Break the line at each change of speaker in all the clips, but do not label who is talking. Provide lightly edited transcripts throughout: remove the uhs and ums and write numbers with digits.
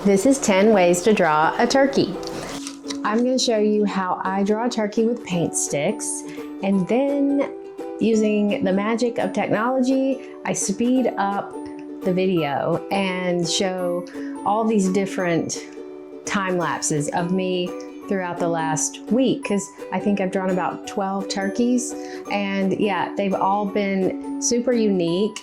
This is 10 ways to draw a turkey. I'm going to show you how I draw a turkey with paint sticks, and then using the magic of technology, I speed up the video and show all these different time lapses of me throughout the last week, because I think I've drawn about 12 turkeys, and yeah, they've all been super unique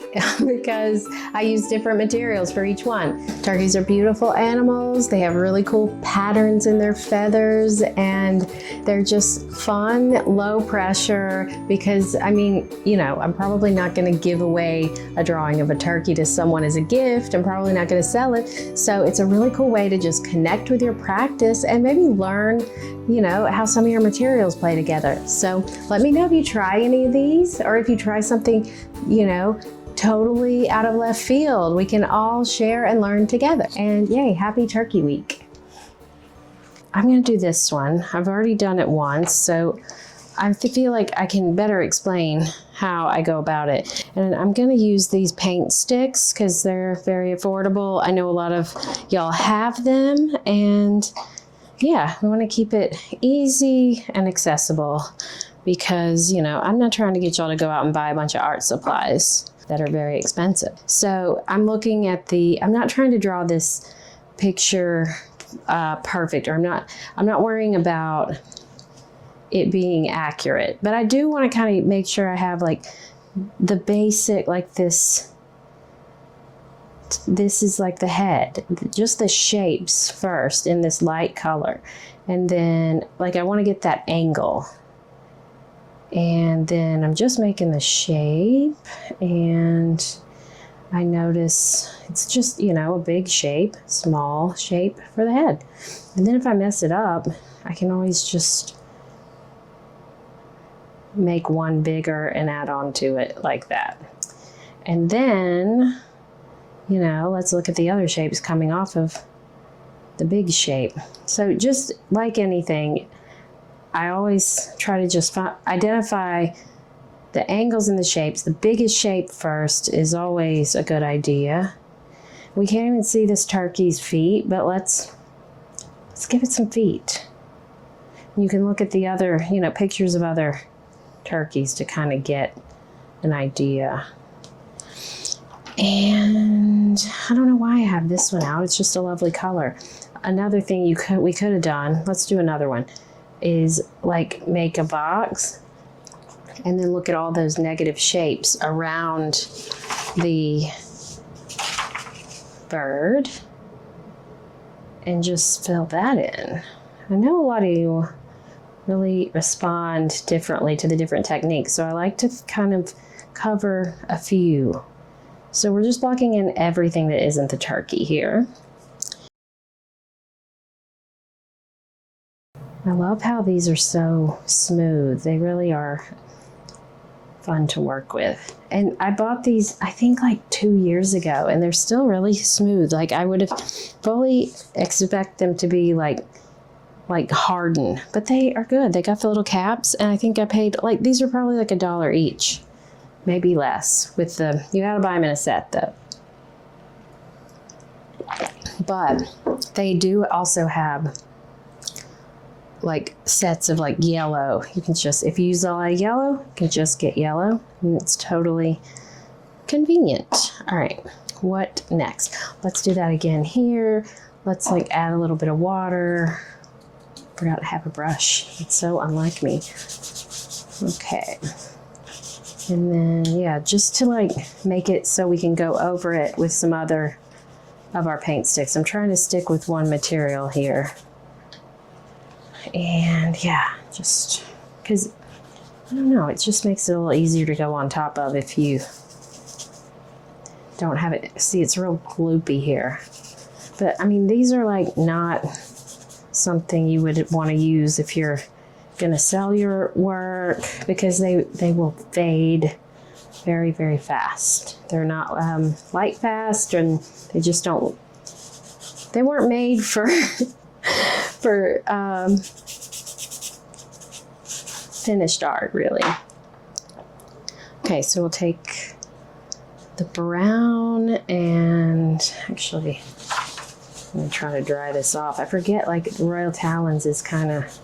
because I use different materials for each one. Turkeys are beautiful animals. They have really cool patterns in their feathers, and they're just fun, low pressure, because I mean, you know, I'm probably not going to give away a drawing of a turkey to someone as a gift. I'm probably not going to sell it. So it's a really cool way to just connect with your practice and maybe learn, you know, how some of your materials play together. So let me know if you try any of these, or if you try something, you know, totally out of left field. We can all share and learn together. And yay, happy Turkey Week. I'm gonna do this one. I've already done it once, so I feel like I can better explain how I go about it. And I'm gonna use these paint sticks because they're very affordable. I know a lot of y'all have them, and yeah, we want to keep it easy and accessible because, you know, I'm not trying to get y'all to go out and buy a bunch of art supplies that are very expensive. So I'm looking at I'm not trying to draw this picture perfect, or I'm not worrying about it being accurate, but I do want to kind of make sure I have like the basic, like this is like the head, just the shapes first in this light color, and then like I want to get that angle, and then I'm just making the shape, and I notice it's just, you know, a big shape, small shape for the head. And then if I mess it up, I can always just make one bigger and add on to it like that. And then, you know, let's look at the other shapes coming off of the big shape. So just like anything, I always try to just identify the angles and the shapes. The biggest shape first is always a good idea. We can't even see this turkey's feet, but let's give it some feet. You can look at the other, you know, pictures of other turkeys to kind of get an idea. And I don't know why I have this one out. It's just a lovely color. Another thing we could have done, let's do another one, is like make a box and then look at all those negative shapes around the bird and just fill that in. I know a lot of you really respond differently to the different techniques, so I like to kind of cover a few. So we're just blocking in everything that isn't the turkey here. I love how these are so smooth. They really are fun to work with. And I bought these, I think like 2 years ago, and they're still really smooth. Like I would have fully expect them to be like hardened, but they are good. They got the little caps, and I think I paid, like, these are probably like $1 each. Maybe less with you gotta buy them in a set though. But they do also have like sets of like yellow. You can just, if you use a lot of yellow, you can just get yellow, and it's totally convenient. All right, what next? Let's do that again here. Let's like add a little bit of water. Forgot to have a brush. It's so unlike me. Okay. And then, yeah, just to like make it so we can go over it with some other of our paint sticks. I'm trying to stick with one material here. And yeah, just because, I don't know, it just makes it a little easier to go on top of if you don't have it. See, it's real gloopy here. But I mean, these are like not something you would want to use if you're gonna sell your work, because they will fade very, very fast. They're not light fast, and they just don't, they weren't made for finished art, really. Okay, so we'll take the brown, and actually I'm gonna try to dry this off. I forget, like, Royal Talens is kind of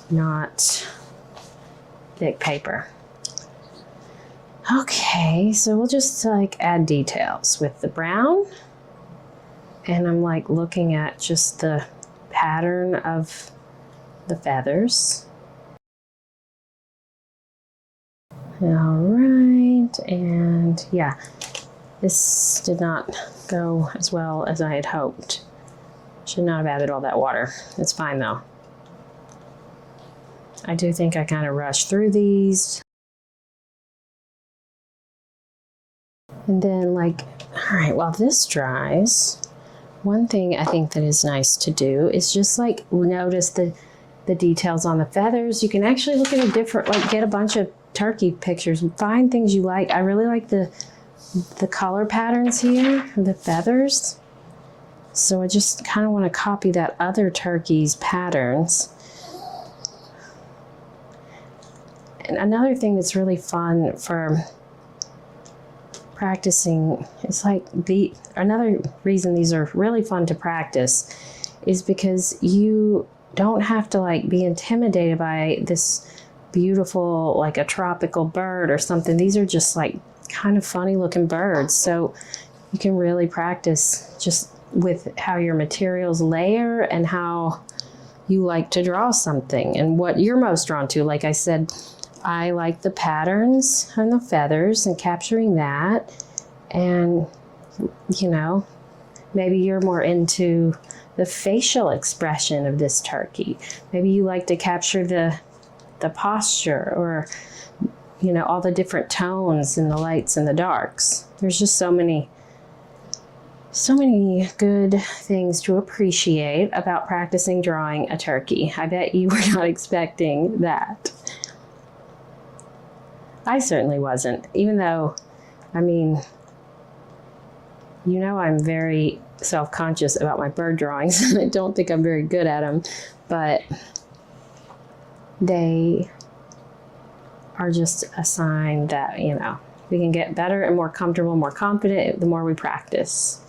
not thick paper. Okay, so we'll just like add details with the brown. And I'm like looking at just the pattern of the feathers. All right, and yeah, this did not go as well as I had hoped. Should not have added all that water. It's fine though. I do think I kind of rushed through these. And then like, all right, while this dries, one thing I think that is nice to do is just like notice the details on the feathers. You can actually look at a different, like get a bunch of turkey pictures and find things you like. I really like the color patterns here, the feathers. So I just kind of want to copy that other turkey's patterns. And another thing that's really fun for practicing is like another reason these are really fun to practice is because you don't have to like be intimidated by this beautiful, like a tropical bird or something. These are just like kind of funny looking birds. So you can really practice just with how your materials layer and how you like to draw something and what you're most drawn to. Like I said, I like the patterns on the feathers and capturing that. And, you know, maybe you're more into the facial expression of this turkey. Maybe you like to capture the posture or, you know, all the different tones and the lights and the darks. There's just so many good things to appreciate about practicing drawing a turkey. I bet you were not expecting that. I certainly wasn't, even though, I mean, you know, I'm very self-conscious about my bird drawings and I don't think I'm very good at them, but they are just a sign that, you know, we can get better and more comfortable, more confident the more we practice.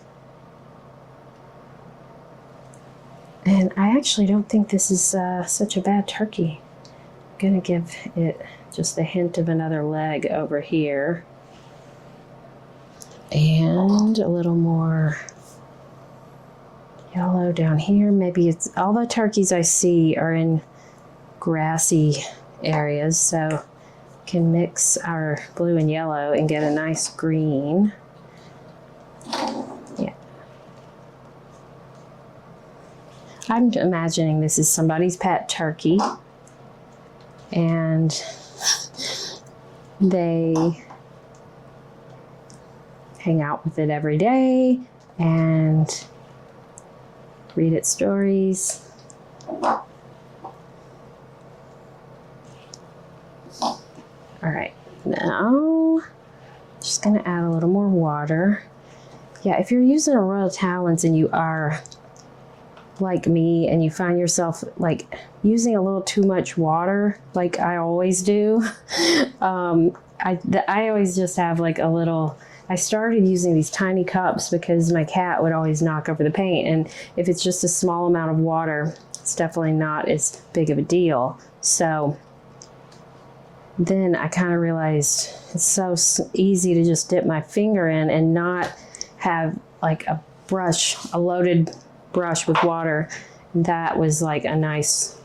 And I actually don't think this is such a bad turkey. I'm gonna give it just a hint of another leg over here. And a little more yellow down here. Maybe it's all the turkeys I see are in grassy areas, so can mix our blue and yellow and get a nice green. Yeah. I'm imagining this is somebody's pet turkey and they hang out with it every day and read its stories. All right, now just gonna add a little more water. Yeah, if you're using a Royal Talens and you are like me and you find yourself like using a little too much water, like I always do, I always just have like a little, I started using these tiny cups because my cat would always knock over the paint, and if it's just a small amount of water, it's definitely not as big of a deal. So then I kind of realized it's so easy to just dip my finger in and not have like a brush, a loaded brush with water. That was like a nice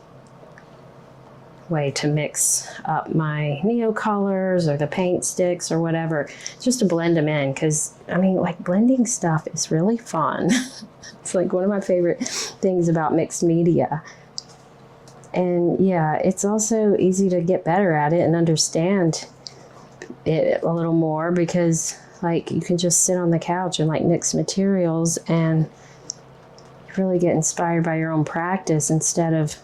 way to mix up my Neocolors or the paint sticks or whatever, just to blend them in, because I mean, like, blending stuff is really fun. It's like one of my favorite things about mixed media. And yeah, it's also easy to get better at it and understand it a little more, because like you can just sit on the couch and like mix materials and really get inspired by your own practice instead of,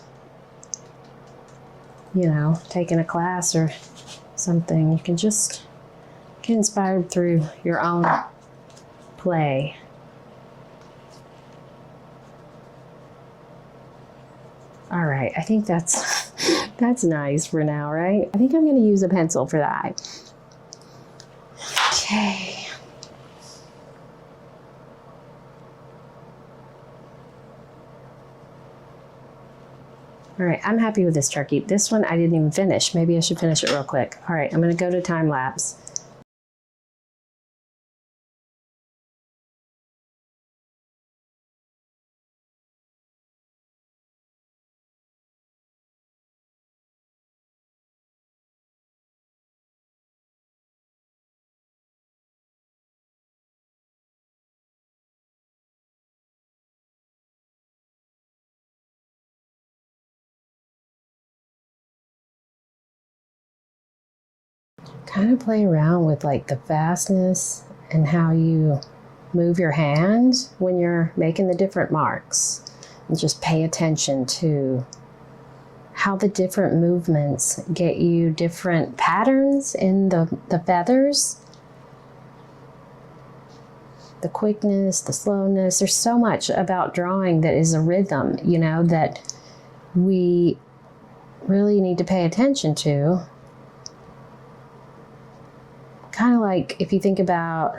you know, taking a class or something. You can just get inspired through your own play. All right, I think that's nice for now, right? I think I'm going to use a pencil for that. Okay. All right, I'm happy with this turkey. This one I didn't even finish. Maybe I should finish it real quick. All right, I'm gonna go to time lapse. Kind of play around with like the fastness and how you move your hand when you're making the different marks. And just pay attention to how the different movements get you different patterns in the feathers. The quickness, the slowness. There's so much about drawing that is a rhythm, you know, that we really need to pay attention to. Kind of like if you think about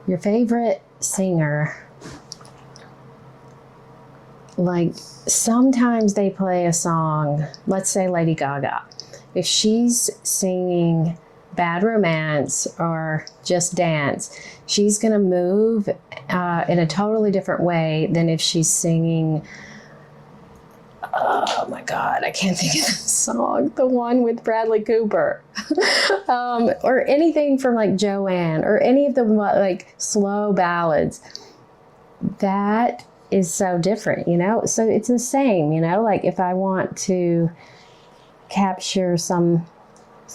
your favorite singer, like sometimes they play a song, let's say Lady Gaga. If she's singing Bad Romance or Just Dance, she's going to move in a totally different way than if she's singing, oh my God, I can't think of the song, the one with Bradley Cooper, or anything from like Joanne or any of the like slow ballads. That is so different, you know? So it's the same, you know, like if I want to capture something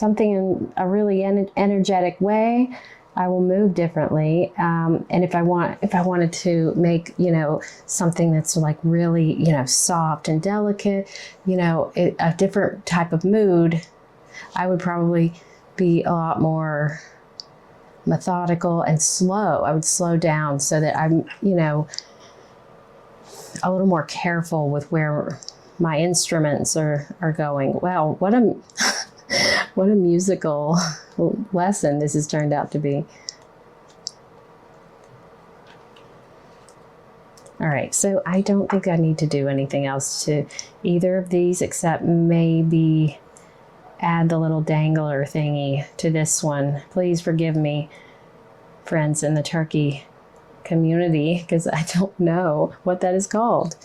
in a really energetic way, I will move differently. And if I wanted to make, you know, something that's like really, you know, soft and delicate, you know, a different type of mood, I would probably be a lot more methodical and slow. I would slow down so that I'm, you know, a little more careful with where my instruments are going. Wow, what a what a musical lesson this has turned out to be. All right, so I don't think I need to do anything else to either of these except maybe add the little dangler thingy to this one. Please forgive me, friends in the turkey community, because I don't know what that is called.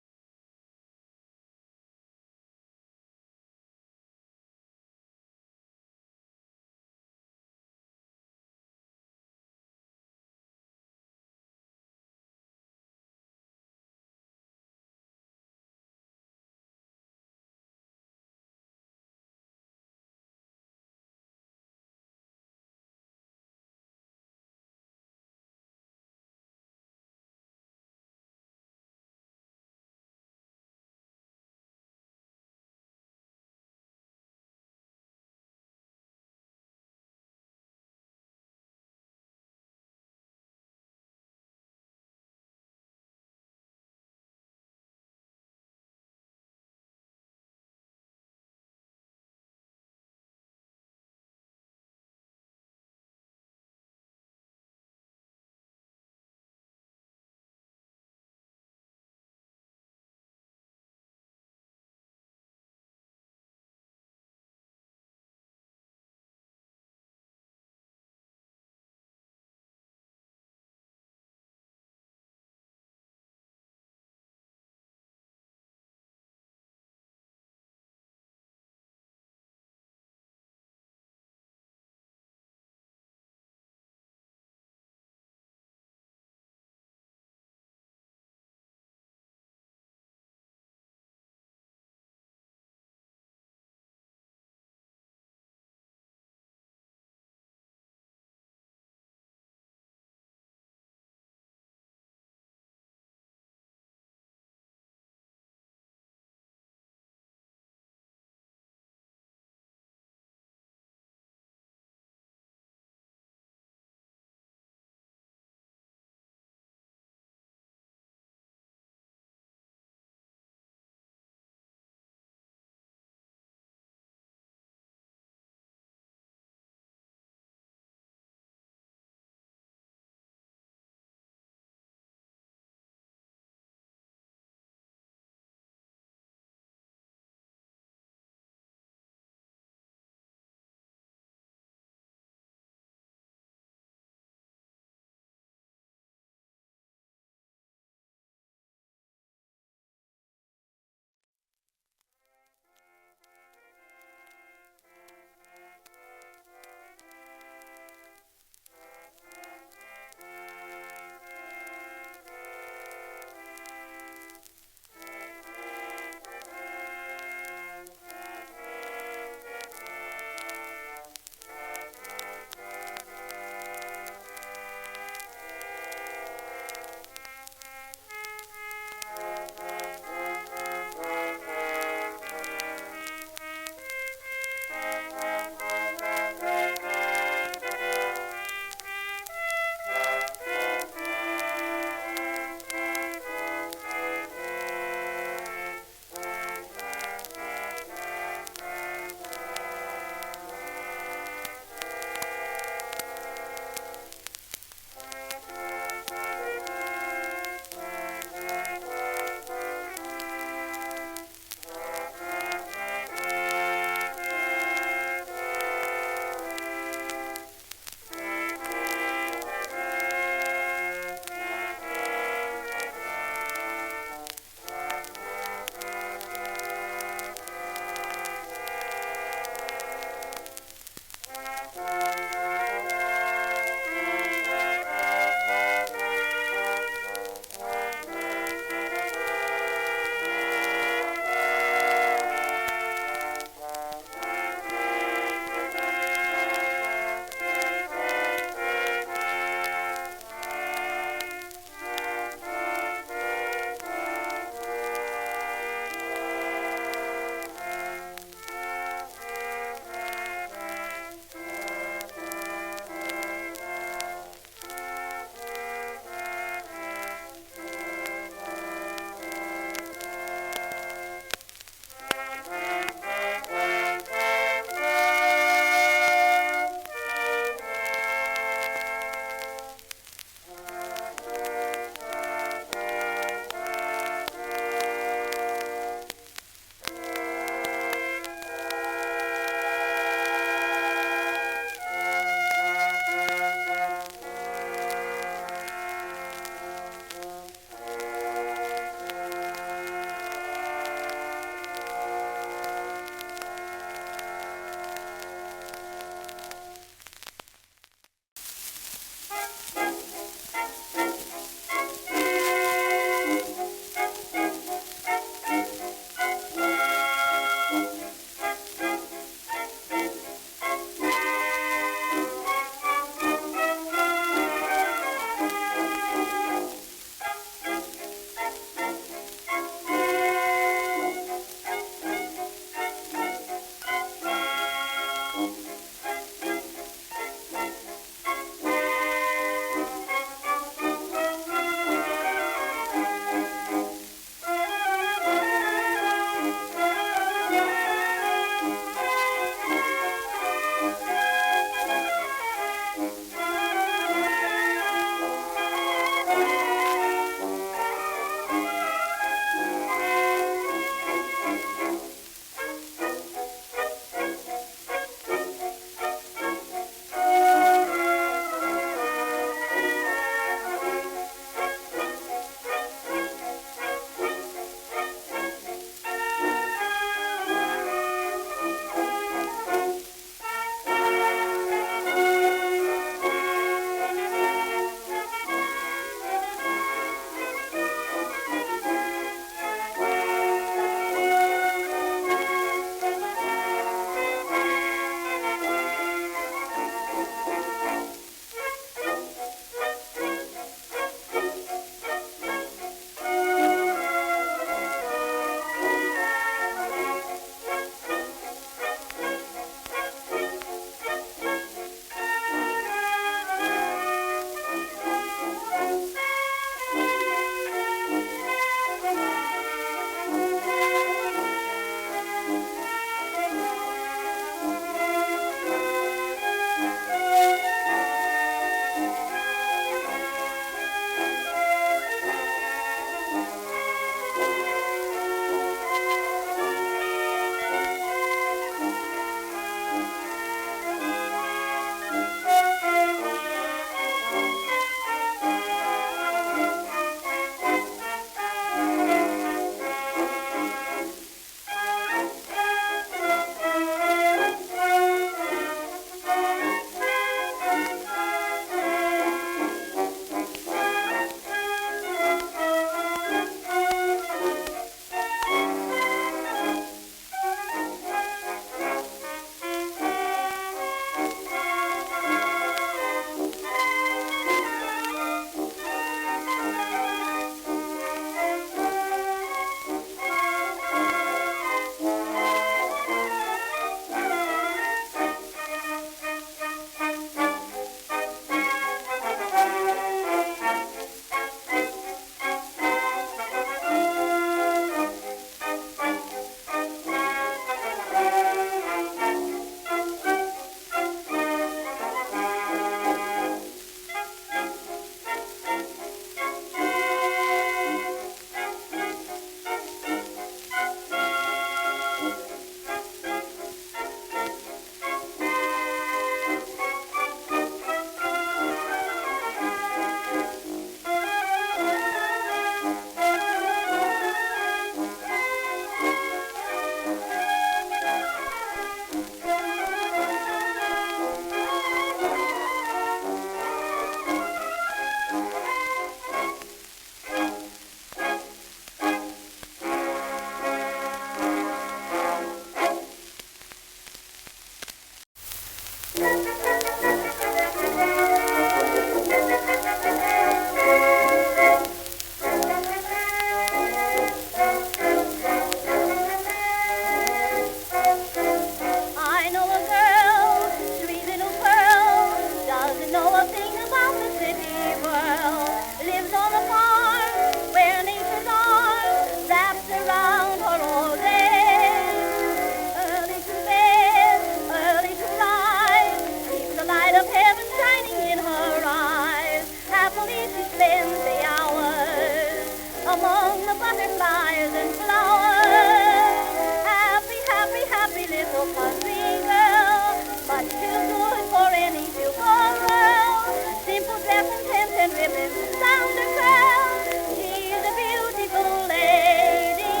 bonfires and flowers. Happy, happy, happy little country girl, but too good for any tomorrow. Simple dress and pins and ribbons round her crown. She's a beautiful lady.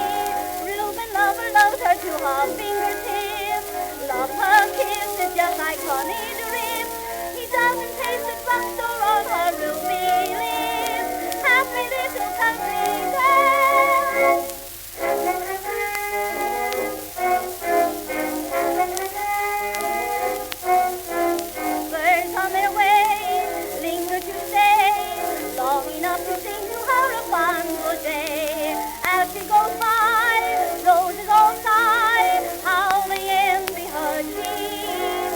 Reuben lover loves her to her fingertips. Love her kisses just like honey drips. He doesn't taste the drugstore on her ruby lips. Happy little country girl. Birds on their way linger to stay, long enough to sing to her a fond good day. As she goes by, roses all sigh, how they envy her cheek.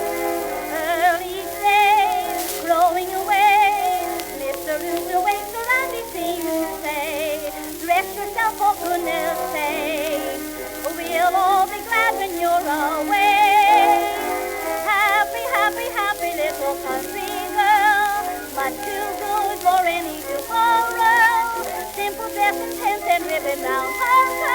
Early each day, growing away, Mr. Rooster wakes her and he seems to say, dress yourself for goodness sake, we'll all be glad when you're away. Happy, happy, happy little country girl, but too good for any tomorrow. Simple dress and pins and ribbon round her